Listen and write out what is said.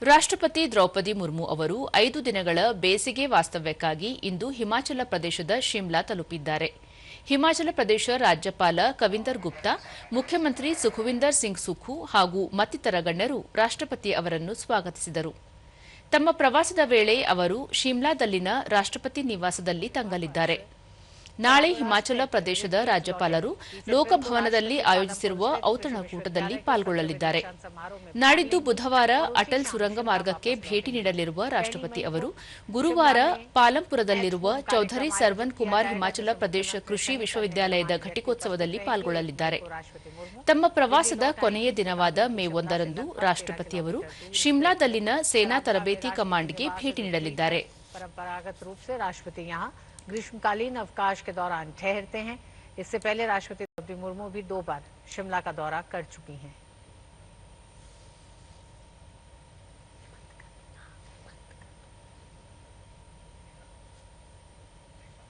ರಾಷ್ಟ್ರಪತಿ ದ್ರೌಪದಿ ಮುರ್ಮು ಅವರು 5 ದಿನಗಳ ಬೇಸಿಗೆ ವಾಸ್ತವ್ಯಕ್ಕಾಗಿ ಇಂದು ಹಿಮಾಚಲ ಪ್ರದೇಶದ ಶಿಮ್ಲಾ ತಲುಪಿದ್ದಾರೆ. ಹಿಮಾಚಲ ಪ್ರದೇಶ ರಾಜ್ಯಪಾಲ ಕವಿಂದರ್ ಗುಪ್ತಾ, ಮುಖ್ಯಮಂತ್ರಿ ಸುಖವಿಂದರ್ ಸಿಂಗ್ ಸುಖು ಹಾಗೂ ಮತ್ತಿತರ ಗಣ್ಯರು ರಾಷ್ಟ್ರಪತಿ ಅವರನ್ನು ಸ್ವಾಗತಿಸಿದರು. ತಮ್ಮ ಪ್ರವಾಸದ ವೇಳೆ ಅವರು ಶಿಮ್ಲಾದಲ್ಲಿನ ರಾಷ್ಟ್ರಪತಿ ನಿವಾಸದಲ್ಲಿ ತಂಗಲಿದ್ದಾರೆ. ನಾಳೆ ಹಿಮಾಚಲ ಪ್ರದೇಶದ ರಾಜ್ಯಪಾಲರು ಲೋಕಭವನದಲ್ಲಿ ಆಯೋಜಿಸಿರುವ ಔತಣಕೂಟದಲ್ಲಿ ಪಾಲ್ಗೊಳ್ಳಲಿದ್ದಾರೆ. ನಾಡಿದ್ದು ಬುಧವಾರ ಅಟಲ್ ಸುರಂಗ ಮಾರ್ಗಕ್ಕೆ ಭೇಟಿ ನೀಡಲಿರುವ ರಾಷ್ಟ್ರಪತಿ ಅವರು ಗುರುವಾರ ಪಾಲಂಪುರದಲ್ಲಿರುವ ಚೌಧರಿ ಸರ್ವನ್ ಕುಮಾರ್ ಹಿಮಾಚಲ ಪ್ರದೇಶ ಕೃಷಿ ವಿಶ್ವವಿದ್ಯಾಲಯದ ಘಟಿಕೋತ್ಸವದಲ್ಲಿ ಪಾಲ್ಗೊಳ್ಳಲಿದ್ದಾರೆ. ತಮ್ಮ ಪ್ರವಾಸದ ಕೊನೆಯ ದಿನವಾದ ಮೇ 1ರಂದು ರಾಷ್ಟ್ರಪತಿಯವರು ಶಿಮ್ಲಾದಲ್ಲಿನ ಸೇನಾ ತರಬೇತಿ ಕಮಾಂಡ್ಗೆ ಭೇಟಿ ನೀಡಲಿದ್ದಾರೆ. ग्रीष्मकालीन अवकाश के दौरान ठहरते हैं। इससे पहले राष्ट्रपति द्रौपदी मुर्मू भी 2 बार शिमला का दौरा कर चुकी हैं।